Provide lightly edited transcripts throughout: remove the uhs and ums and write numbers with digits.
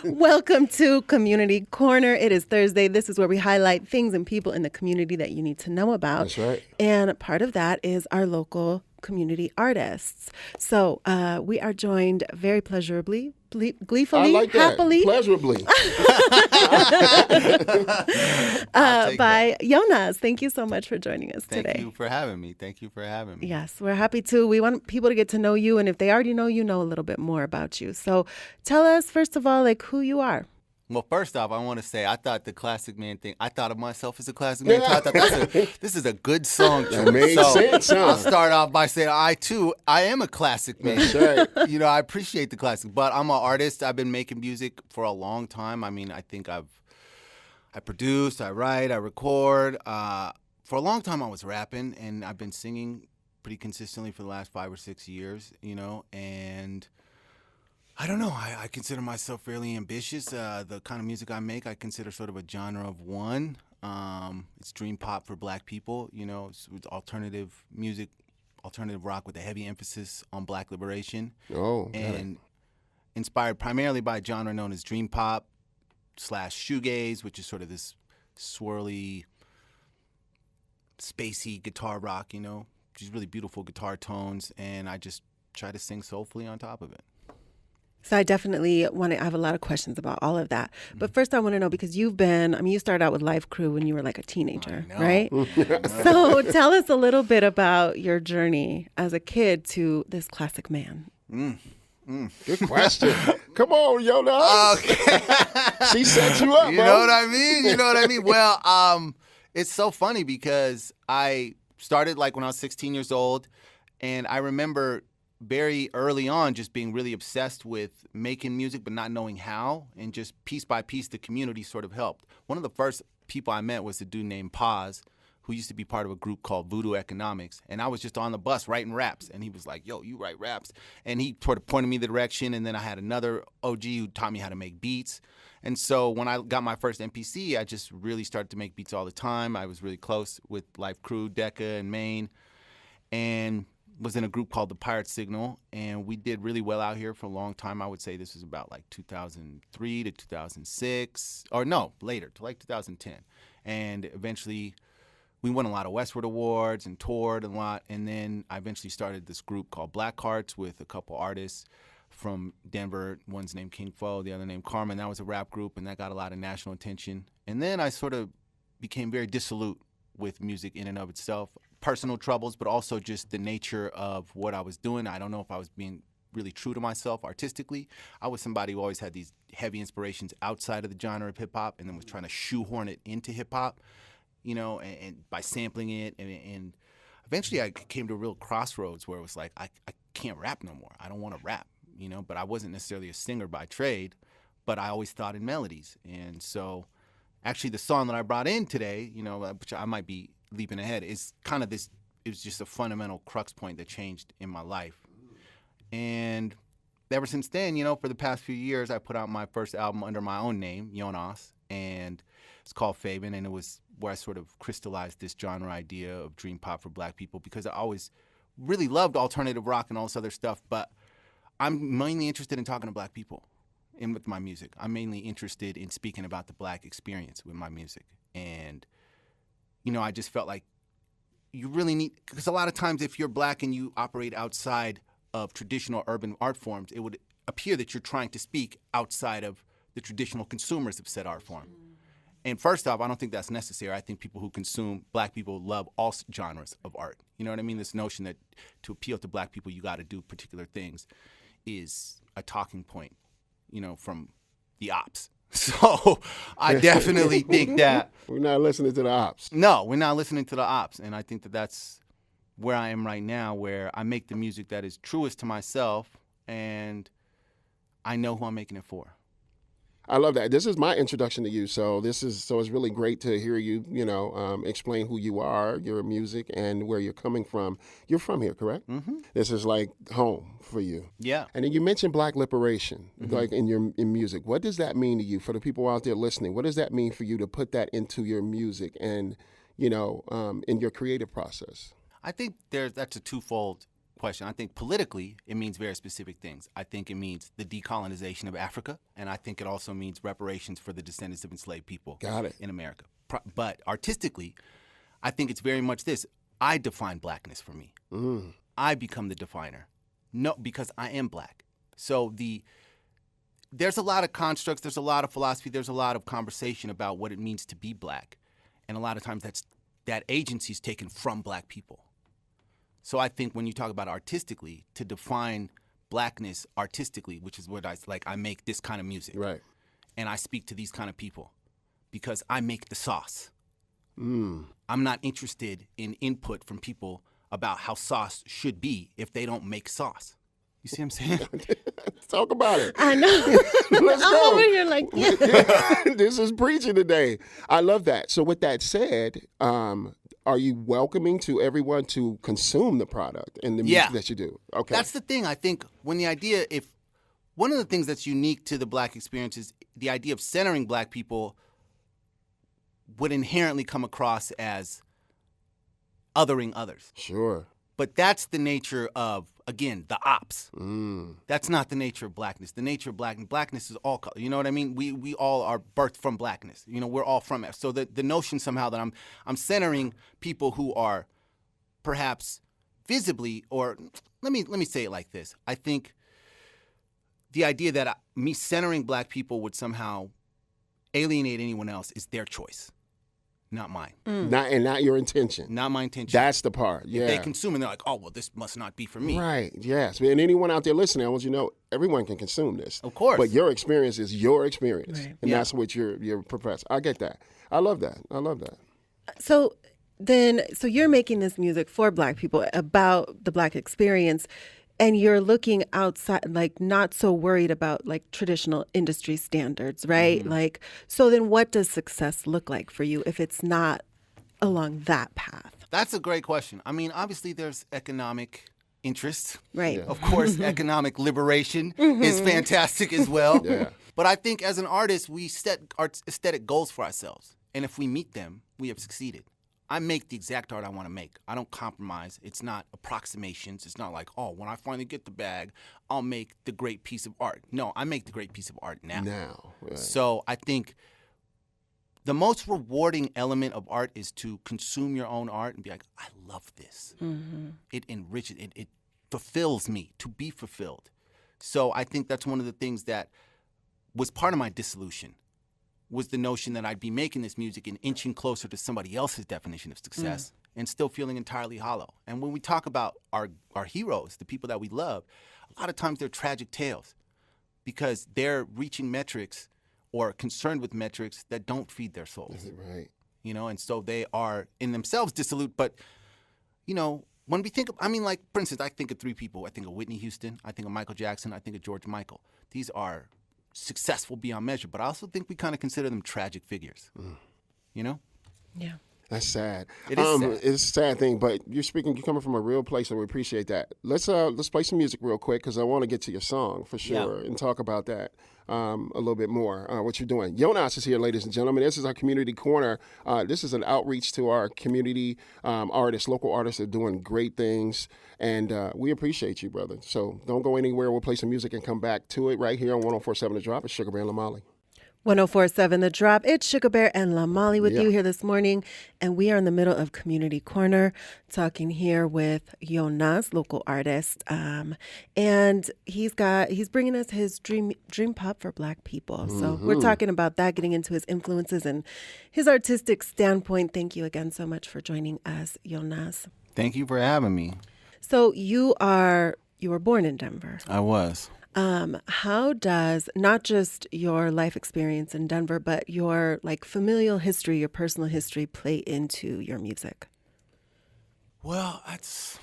Welcome to Community Corner. It is Thursday. This is where we highlight things and people in the community that you need to know about. That's right. And part of that is our local community artists. So we are joined very pleasurably, gleefully, I like that. happily Pleasurably. by Yonnas. Thank you so much for joining us today. Thank you for having me. Yes, we're happy to. We want people to get to know you, and if they already know a little bit more about you. So tell us, first of all, like who you are. Well, first off, I want to say I thought the Classic Man thing, I thought of myself as a Classic Man. I thought this is a good song. That made sense, huh? I'll start off by saying I am a Classic Man. That's right. I appreciate the classic, but I'm an artist. I've been making music for a long time. I mean, I think I produce, I write, I record. For a long time, I was rapping, and I've been singing pretty consistently for the last 5 or 6 years, and I don't know. I consider myself fairly ambitious. The kind of music I make, I consider sort of a genre of one. It's dream pop for black people, it's alternative music, alternative rock with a heavy emphasis on black liberation. Oh, and inspired primarily by a genre known as dream pop / shoegaze, which is sort of this swirly, spacey guitar rock, just really beautiful guitar tones, and I just try to sing soulfully on top of it. So I definitely I have a lot of questions about all of that. But first I want to know, because you started out with Life Crew when you were like a teenager, right? So tell us a little bit about your journey as a kid to this Classic Man. good question. Come on, Yonnas. Okay. She set you up, You bro. know what I mean? Well, it's so funny because I started like when I was 16 years old, and I remember very early on just being really obsessed with making music but not knowing how, and just piece by piece the community sort of helped. One of the first people I met was a dude named Paz, who used to be part of a group called Voodoo Economics, and I was just on the bus writing raps, and he was like, yo, you write raps, and he sort of pointed me the direction, and then I had another OG who taught me how to make beats. And so when I got my first MPC, I just really started to make beats all the time. I was really close with Life Crew, Decca, and Maine, and was in a group called the Pirate Signal, and we did really well out here for a long time. I would say this was about like 2003 to 2006, or no, later, to like 2010. And eventually we won a lot of Westward Awards and toured a lot, and then I eventually started this group called Black Hearts with a couple artists from Denver. One's named King Fo, the other named Carmen. That was a rap group, and that got a lot of national attention. And then I sort of became very dissolute with music in and of itself. Personal troubles, but also just the nature of what I was doing. I don't know if I was being really true to myself artistically. I was somebody who always had these heavy inspirations outside of the genre of hip-hop, and then was trying to shoehorn it into hip-hop, and by sampling it. And eventually I came to a real crossroads where it was like, I can't rap no more. I don't want to rap, but I wasn't necessarily a singer by trade, but I always thought in melodies. And so actually the song that I brought in today, which I might be leaping ahead, is kind of this. It was just a fundamental crux point that changed in my life. And ever since then, for the past few years, I put out my first album under my own name, Yonnas, and it's called Fabian, and it was where I sort of crystallized this genre idea of dream pop for black people, because I always really loved alternative rock and all this other stuff, but I'm mainly interested in talking to black people and with my music. I'm mainly interested in speaking about the black experience with my music. And I just felt like you really need, because a lot of times if you're black and you operate outside of traditional urban art forms, it would appear that you're trying to speak outside of the traditional consumers of said art form. And first off, I don't think that's necessary. I think people who consume, black people love all genres of art. You know what I mean? This notion that to appeal to black people, you got to do particular things is a talking point, from the ops. So I definitely think that we're not listening to the ops. No, we're not listening to the ops. And I think that that's where I am right now, where I make the music that is truest to myself, and I know who I'm making it for. I love that. This is my introduction to you, so it's really great to hear you, explain who you are, your music, and where you're coming from. You're from here, correct? Mm-hmm. This is like home for you. Yeah. And then you mentioned black liberation, like in music. What does that mean to you? For the people out there listening, what does that mean for you to put that into your music and, in your creative process? I think that's a twofold question. I think politically, it means very specific things. I think it means the decolonization of Africa, and I think it also means reparations for the descendants of enslaved people in America. But artistically, I think it's very much this. I define blackness for me. I become the definer. No, because I am black. So there's a lot of constructs, there's a lot of philosophy, there's a lot of conversation about what it means to be black. And a lot of times that agency is taken from black people. So I think when you talk about artistically, to define blackness artistically, which is what I make this kind of music. Right. And I speak to these kind of people because I make the sauce. I'm not interested in input from people about how sauce should be if they don't make sauce. You see what I'm saying? Talk about it. I know. Let's I'm go. over here like, yeah. This is preaching today. I love that. So with that said, are you welcoming to everyone to consume the product and the music that you do? Okay. That's the thing. I think when the idea, one of the things that's unique to the black experience is the idea of centering black people would inherently come across as othering others. Sure. But that's the nature of, again, the ops. That's not the nature of blackness. The nature of blackness is all color. You know what I mean? We all are birthed from blackness. You know, we're all from it. So the notion somehow that I'm centering people who are perhaps visibly, or let me say it like this. I think the idea that me centering black people would somehow alienate anyone else is their choice. Not mine. Not your intention. Not my intention. That's the part. Yeah. If they consume and they're like, oh, well, this must not be for me. Right. Yes. And anyone out there listening, I want you to know everyone can consume this. Of course. But your experience is your experience. Right. And that's what you're professing. I get that. I love that. I love that. So you're making this music for black people about the black experience, and you're looking outside, like not so worried about like traditional industry standards, right? Like, so then what does success look like for you if it's not along that path? That's a great question. I mean, obviously there's economic interest. Right. Of course, economic liberation is fantastic as well. Yeah. But I think as an artist, we set our aesthetic goals for ourselves. And if we meet them, we have succeeded. I make the exact art I want to make. I don't compromise. It's not approximations. It's not like, oh, when I finally get the bag, I'll make the great piece of art. No, I make the great piece of art now. Right. So I think the most rewarding element of art is to consume your own art and be like, I love this. It enriches, it fulfills me, to be fulfilled. So I think that's one of the things that was part of my dissolution, was the notion that I'd be making this music and inching closer to somebody else's definition of success and still feeling entirely hollow. And when we talk about our heroes, the people that we love, a lot of times they're tragic tales because they're reaching metrics or concerned with metrics that don't feed their souls. Right. You know, and so they are in themselves dissolute. But, you know, when we think of, I mean, like, for instance, I think of three people. I think of Whitney Houston. I think of Michael Jackson. I think of George Michael. These are successful beyond measure, but I also think we kind of consider them tragic figures. You know? Yeah. That's sad. It is sad. It's a sad thing, but you're coming from a real place, and we appreciate that. Let's play some music real quick because I want to get to your song for sure and talk about that a little bit more. What you're doing. Yonnas is here, ladies and gentlemen. This is our community corner. This is an outreach to our community artists, local artists that are doing great things, and we appreciate you, brother. So don't go anywhere. We'll play some music and come back to it right here on 104.7 The Drop. It's Sugar Bear and Lamali. 104.7 The Drop. It's Sugar Bear and Lamali with you here this morning. And we are in the middle of Community Corner talking here with Yonnas, local artist. And he's bringing us his dream pop for black people. So we're talking about that, getting into his influences and his artistic standpoint. Thank you again so much for joining us, Yonnas. Thank you for having me. So you were born in Denver. I was. How does not just your life experience in Denver, but your like familial history, your personal history play into your music? Well, that's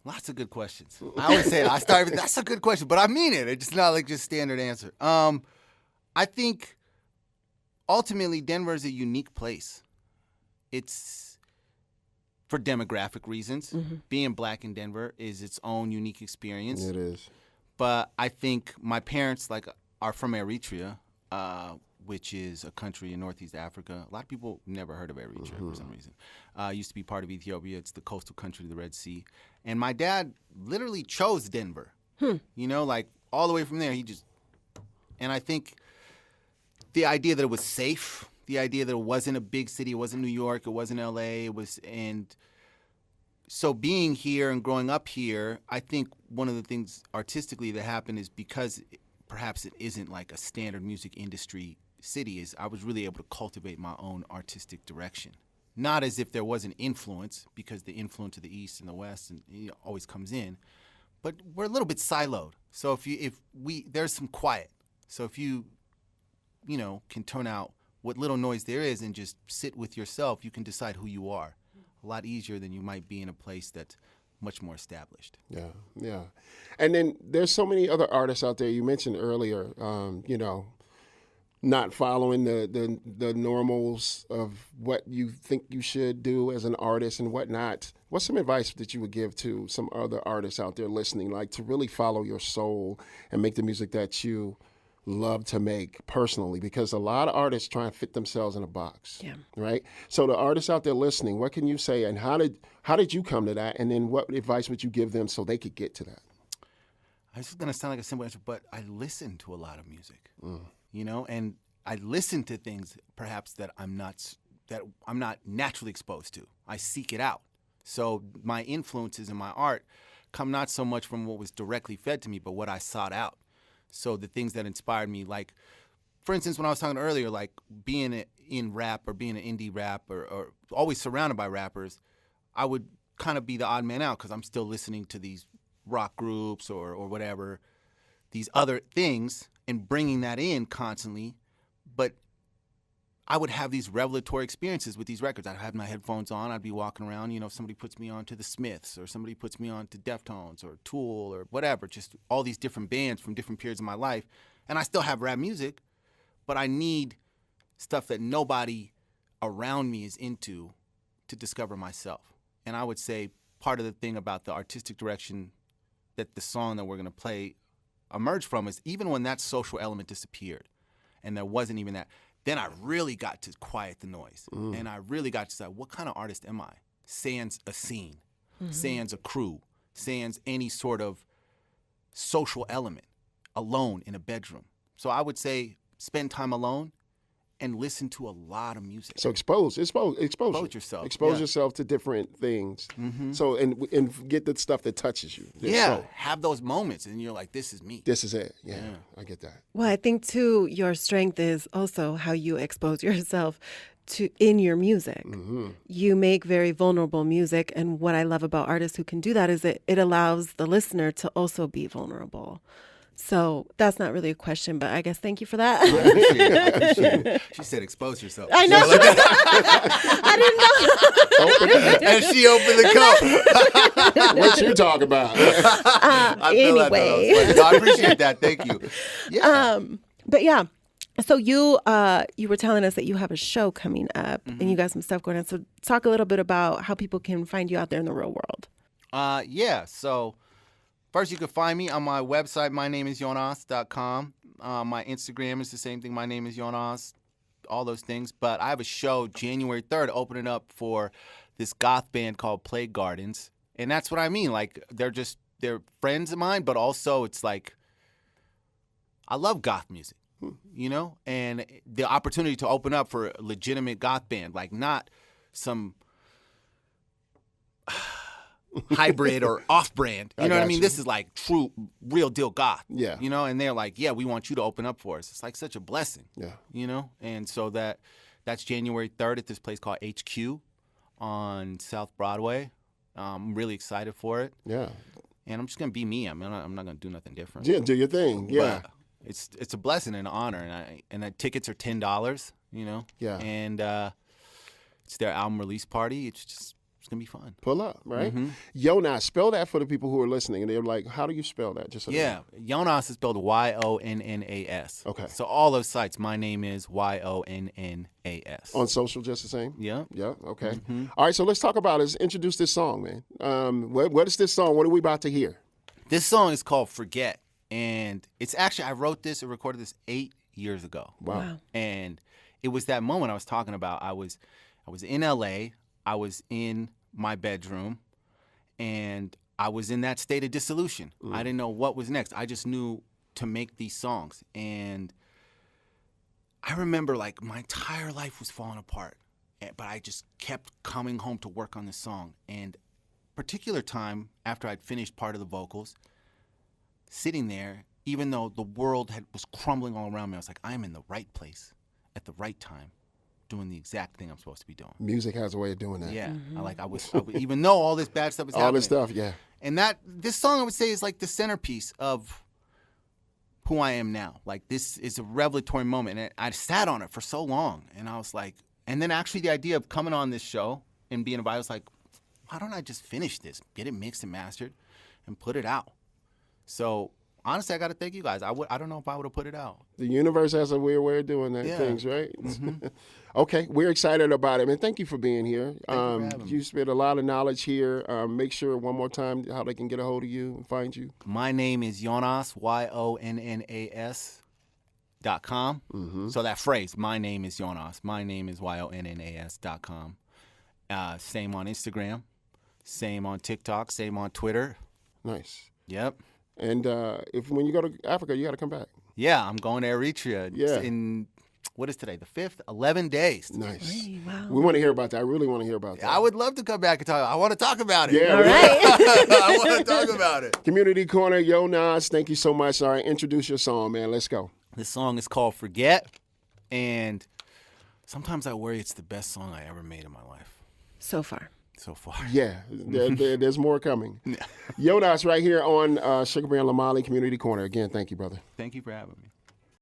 lots of good questions. I always say that's a good question, but I mean it. It's not like just standard answer. I think ultimately Denver is a unique place. It's for demographic reasons. Being black in Denver is its own unique experience. It is. But I think my parents are from Eritrea. which is a country in Northeast Africa. A lot of people never heard of Eritrea for some reason. Used to be part of Ethiopia. It's the coastal country of the Red Sea. And my dad literally chose Denver. You know, like all the way from there, and I think the idea that it was safe, the idea that it wasn't a big city, it wasn't New York, it wasn't LA, and so being here and growing up here, I think one of the things artistically that happened is because perhaps it isn't like a standard music industry city, is I was really able to cultivate my own artistic direction. Not as if there wasn't influence, because the influence of the East and the West always comes in, but we're a little bit siloed. So there's some quiet. So if you can turn out what little noise there is and just sit with yourself, you can decide who you are a lot easier than you might be in a place that's much more established. Yeah. And then there's so many other artists out there. You mentioned earlier, not following the normals of what you think you should do as an artist and whatnot. What's some advice that you would give to some other artists out there listening, like to really follow your soul and make the music that you love to make personally? Because a lot of artists try and fit themselves in a box, right? So the artists out there listening, what can you say, and how did you come to that, and then what advice would you give them so they could get to that? This is going to sound like a simple answer, but I listen to a lot of music, and I listen to things perhaps that I'm not naturally exposed to. I seek it out. So my influences in my art come not so much from what was directly fed to me, but what I sought out. So the things that inspired me, like, for instance, when I was talking earlier, like being in rap or being an indie rap or always surrounded by rappers, I would kind of be the odd man out because I'm still listening to these rock groups or whatever, these other things, and bringing that in constantly. But I would have these revelatory experiences with these records. I'd have my headphones on. I'd be walking around. Somebody puts me on to the Smiths, or somebody puts me on to Deftones or Tool or whatever, just all these different bands from different periods of my life. And I still have rap music, but I need stuff that nobody around me is into to discover myself. And I would say part of the thing about the artistic direction that the song that we're going to play emerged from is even when that social element disappeared and there wasn't even that, then I really got to quiet the noise. And I really got to decide, what kind of artist am I? Sans a scene, sans a crew, sans any sort of social element, alone in a bedroom. So I would say spend time alone and listen to a lot of music. So expose yourself. Expose yourself to different things. So and get the stuff that touches you. Have those moments, and you're like, this is me. This is it. Yeah, I get that. Well, I think too, your strength is also how you expose yourself in your music. You make very vulnerable music, and what I love about artists who can do that is that it allows the listener to also be vulnerable. So that's not really a question, but I guess thank you for that. I appreciate it. She said expose yourself. I know. I didn't know. And she opened the cup. What you talk about? Anyway. I appreciate that. Thank you. Yeah. But yeah. So you were telling us that you have a show coming up and you got some stuff going on. So talk a little bit about how people can find you out there in the real world. So first, you can find me on my website, mynameisYonnas.com. My Instagram is the same thing, my name is Yonnas, all those things. But I have a show January 3rd opening up for this goth band called Plague Gardens. And that's what I mean. Like, they're friends of mine, but also it's like, I love goth music, and the opportunity to open up for a legitimate goth band, like not some hybrid or off-brand. You know what I mean? This is like true, real deal goth. Yeah. And they're like, yeah, we want you to open up for us. It's like such a blessing. Yeah. And so that's January 3rd at this place called HQ on South Broadway. I'm really excited for it. Yeah. And I'm just gonna be me. I'm not gonna do nothing different. Yeah, do your thing. Yeah. But it's a blessing and an honor, and the tickets are $10. Yeah. And it's their album release party. It's gonna be fun. Pull up, right? Yonnas, spell that for the people who are listening, and they're like, "How do you spell that?" Just so Yonnas is spelled Yonnas. Okay. So all those sites, my name is Yonnas. On social, just the same. Yeah. Yeah. Okay. All right. So let's talk about it. Introduce this song, man. What is this song? What are we about to hear? This song is called "Forget," and it's actually I wrote this and recorded this 8 years ago. Wow. And it was that moment I was talking about. I was in LA. I was in my bedroom, and I was in that state of dissolution. I didn't know what was next. I just knew to make these songs. And I remember like my entire life was falling apart, but I just kept coming home to work on this song. And particular time after I'd finished part of the vocals, sitting there, even though the world was crumbling all around me, I was like, I'm in the right place at the right time, doing the exact thing I'm supposed to be doing. Music has a way of doing that. Yeah, I was even though all this bad stuff was happening. All this stuff, yeah. And this song, I would say, is like the centerpiece of who I am now. Like, this is a revelatory moment. And I sat on it for so long. And I was like, and then actually the idea of coming on this show and being invited, I was like, why don't I just finish this, get it mixed and mastered, and put it out? So honestly, I got to thank you guys. I don't know if I would have put it out. The universe has a weird way of doing that things, right? Mm-hmm. Okay, we're excited about it, man. Thank you for being here. Thank you for having me. You spent a lot of knowledge here. Make sure one more time how they can get a hold of you and find you. My name is Yonnas, YONNAS.com. Mm-hmm. So that phrase, my name is Yonnas, my name is YONNAS.com. Same on Instagram, same on TikTok, same on Twitter. Nice. Yep. And when you go to Africa, you got to come back. Yeah, I'm going to Eritrea in, what is today, the 5th? 11 days. Nice. Hey, wow. We want to hear about that. I really want to hear about that. I would love to come back and talk. I want to talk about it. Yeah. All right. I want to talk about it. Community Corner, Yonnas, thank you so much. All right, introduce your song, man. Let's go. This song is called Forget, and sometimes I worry it's the best song I ever made in my life So far. so far. Yeah, there's more coming. Yonnas right here on Sugar Bear and Lamali Community Corner. Again, thank you, brother. Thank you for having me.